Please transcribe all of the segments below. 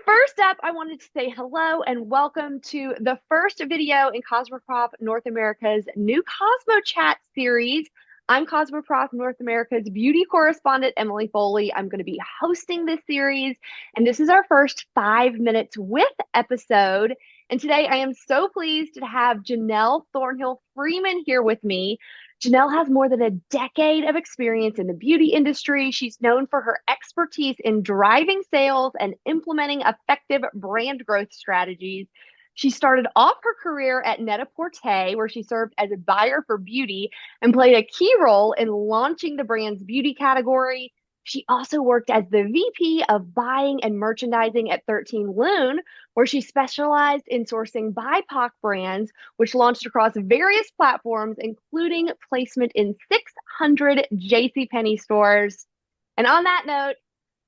First up, I wanted to say hello and welcome to the first video in Cosmoprof North America's new Cosmo Chat series. I'm Cosmoprof North America's beauty correspondent, Emily Foley. I'm going to be hosting this series, and this is our first 5 minutes with episode. And today I am so pleased to have Janelle Thornhill Freeman here with me. Janelle has more than a decade of experience in the beauty industry. She's known for her expertise in driving sales and implementing effective brand growth strategies. She started off her career at Net-a-Porter, where she served as a buyer for beauty and played a key role in launching the brand's beauty category. She also worked as the VP of buying and merchandising at 13 Lune, where she specialized in sourcing BIPOC brands, which launched across various platforms, including placement in 600 JCPenney stores. And on that note,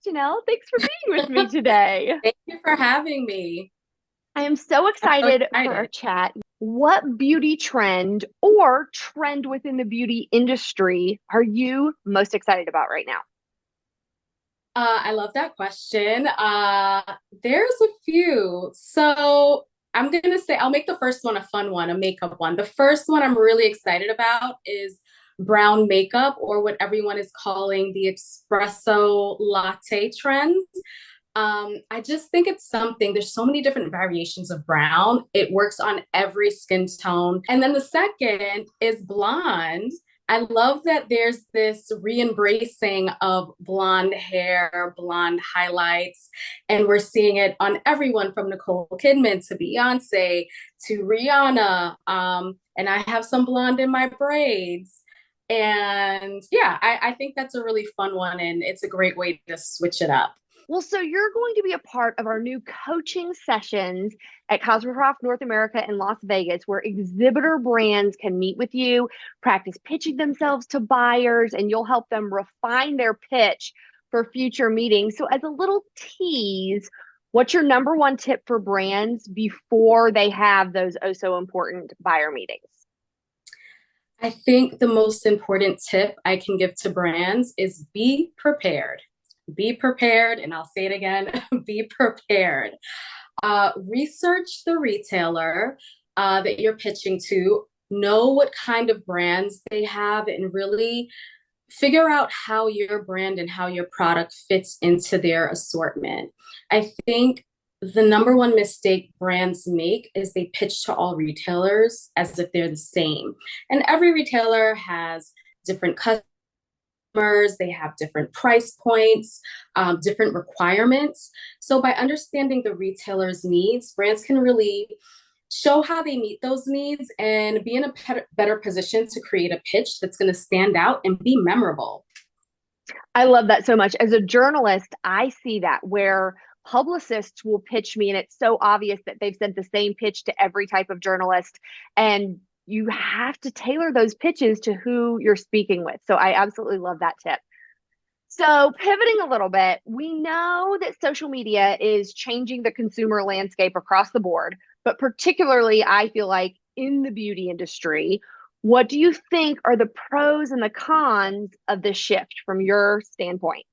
Janelle, thanks for being with me today. Thank you for having me. I am so I'm so excited for our excited. chat. What beauty trend or trend within the beauty industry are you most excited about right now? I love that question. There's a few. So I'm gonna say I'll make the first one a fun one, a makeup one. The first one I'm really excited about is brown makeup, or what everyone is calling the espresso latte trends. I just think it's something, there's so many different variations of brown. It works on every skin tone. And then the second is blonde. I love that there's this re-embracing of blonde hair, blonde highlights, and we're seeing it on everyone from Nicole Kidman to Beyonce to Rihanna. And I have some blonde in my braids. And yeah, I think that's a really fun one, and it's a great way to switch it up. Well, so you're going to be a part of our new coaching sessions at Cosmoprof North America in Las Vegas, where exhibitor brands can meet with you, practice pitching themselves to buyers, and you'll help them refine their pitch for future meetings. So, as a little tease, what's your number one tip for brands before they have those oh so important buyer meetings? I think the most important tip I can give to brands is be prepared. Be prepared, and I'll say it again, be prepared. Research the retailer that you're pitching to, know what kind of brands they have, and really figure out how your brand and how your product fits into their assortment. I think the number one mistake brands make is they pitch to all retailers as if they're the same. And every retailer has different customers, they have different price points, different requirements. So by understanding the retailer's needs, brands can really show how they meet those needs and be in a better position to create a pitch that's going to stand out and be memorable. I love that so much. As a journalist, I see that where publicists will pitch me, and it's so obvious that they've sent the same pitch to every type of journalist. And you have to tailor those pitches to who you're speaking with. So I absolutely love that tip. So, pivoting a little bit, we know that social media is changing the consumer landscape across the board, but particularly, I feel like in the beauty industry. What do you think are the pros and the cons of this shift from your standpoint?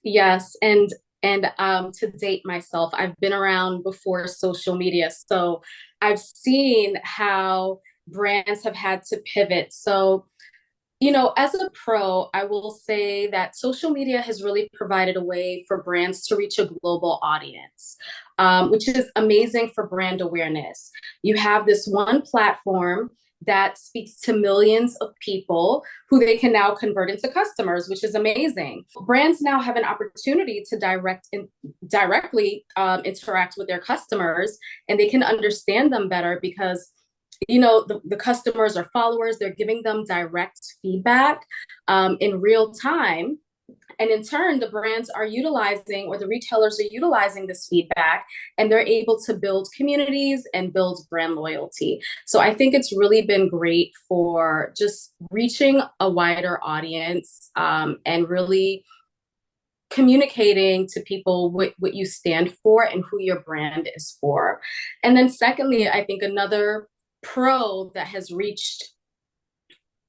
Yes, and to date myself, I've been around before social media, so I've seen how brands have had to pivot. So, as a pro, I will say that social media has really provided a way for brands to reach a global audience, which is amazing for brand awareness. You have this one platform that speaks to millions of people who they can now convert into customers, which is amazing. Brands now have an opportunity to directly interact with their customers, and they can understand them better because the customers or followers, they're giving them direct feedback in real time. And in turn, the brands are utilizing, or the retailers are utilizing this feedback, and they're able to build communities and build brand loyalty. So I think it's really been great for just reaching a wider audience, and really communicating to people what you stand for and who your brand is for. And then secondly, I think another pro that has reached,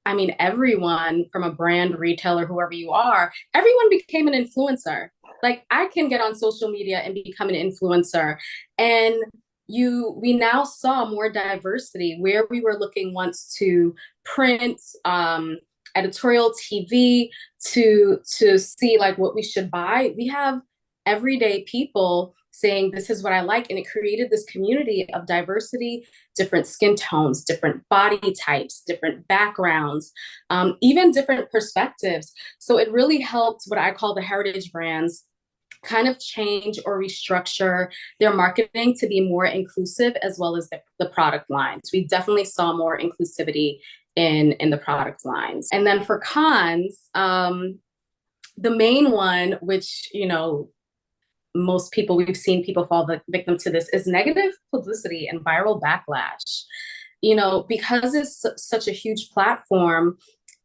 I mean, everyone from a brand, retailer, whoever you are, everyone became an influencer. like I can get on social media and become an influencer. And we now saw more diversity where we were looking once to print, editorial TV, to see like what we should buy. We have everyday people saying this is what I like, and it created this community of diversity, different skin tones, different body types, different backgrounds, even different perspectives. So it really helped what I call the heritage brands kind of change or restructure their marketing to be more inclusive, as well as the product lines. We definitely saw more inclusivity in the product lines. And then for cons, the main one, which most people, we've seen people fall victim to this, is negative publicity and viral backlash. Because it's such a huge platform,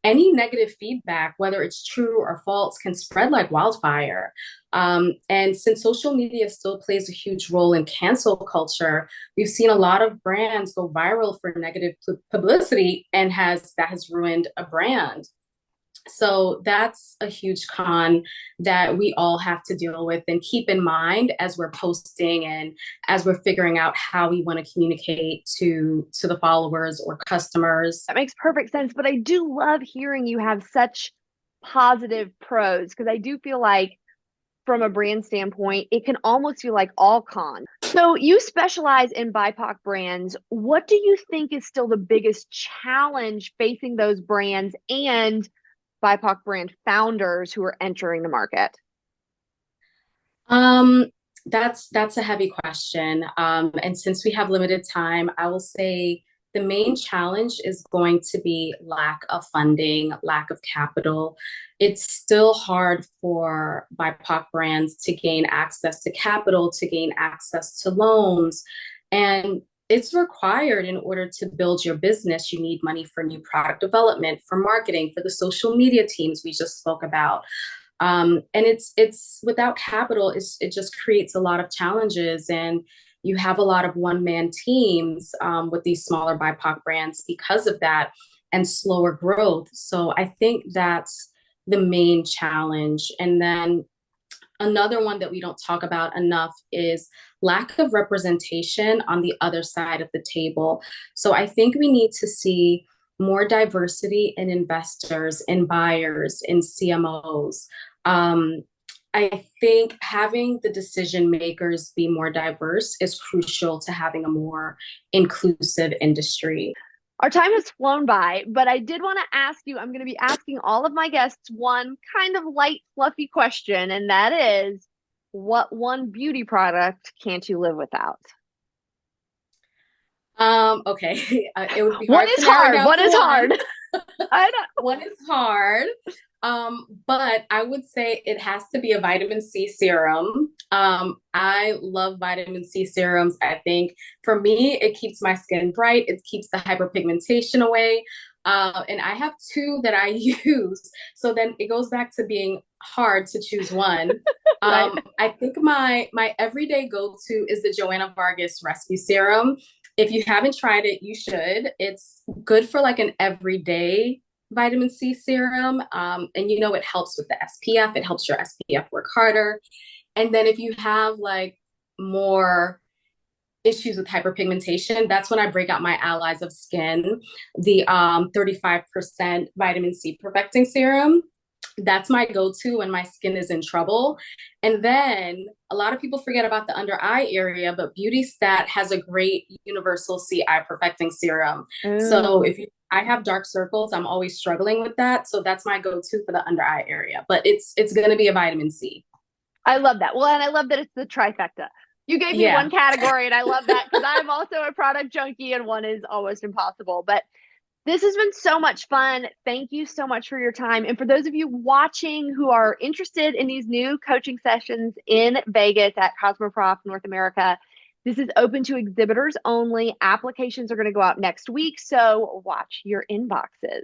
any negative feedback, whether it's true or false, can spread like wildfire. And since social media still plays a huge role in cancel culture, we've seen a lot of brands go viral for negative publicity, and that has ruined a brand. So that's a huge con that we all have to deal with and keep in mind as we're posting and as we're figuring out how we want to communicate to the followers or customers. That makes perfect sense. But I do love hearing you have such positive pros, because I do feel like from a brand standpoint, it can almost feel like all cons. So you specialize in BIPOC brands. What do you think is still the biggest challenge facing those brands and BIPOC brand founders who are entering the market? Um, that's a heavy question. And since we have limited time, I will say the main challenge is going to be lack of funding, lack of capital. It's still hard for BIPOC brands to gain access to capital, to gain access to loans. And it's required in order to build your business. You need money for new product development, for marketing, for the social media teams we just spoke about. And it's without capital, it just creates a lot of challenges, and you have a lot of one-man teams with these smaller BIPOC brands because of that, and slower growth. So I think that's the main challenge. And then another one that we don't talk about enough is lack of representation on the other side of the table. So I think we need to see more diversity in investors, in buyers, in CMOs. Um, I think having the decision makers be more diverse is crucial to having a more inclusive industry. Our time has flown by, but I did want to ask you, I'm going to be asking all of my guests one kind of light, fluffy question, and that is, what one beauty product can't you live without? Okay, it would be One hard to is narrow hard. down One to is one. hard. I know. One is hard. But I would say it has to be a vitamin C serum. I love vitamin C serums. I think for me, it keeps my skin bright. It keeps the hyperpigmentation away. And I have two that I use. So then it goes back to being hard to choose one. Right. I think my everyday go-to is the Joanna Vargas Rescue Serum. If you haven't tried it, you should. It's good for like an everyday vitamin C serum. And it helps with the SPF. It helps your SPF work harder. And then if you have like more issues with hyperpigmentation, that's when I break out my allies of skin, the 35% vitamin C perfecting serum. That's my go-to when my skin is in trouble. And then a lot of people forget about the under eye area, but Beauty Stat has a great universal C eye perfecting serum. So Ooh, I have dark circles, I'm always struggling with that. So that's my go-to for the under eye area. But it's gonna be a vitamin C. I love that. Well, and I love that it's the trifecta. You gave me Yeah. one category, and I love that because I'm also a product junkie, and one is almost impossible. But this has been so much fun. Thank you so much for your time. And for those of you watching who are interested in these new coaching sessions in Vegas at Cosmoprof North America, this is open to exhibitors only. Applications are going to go out next week, so watch your inboxes.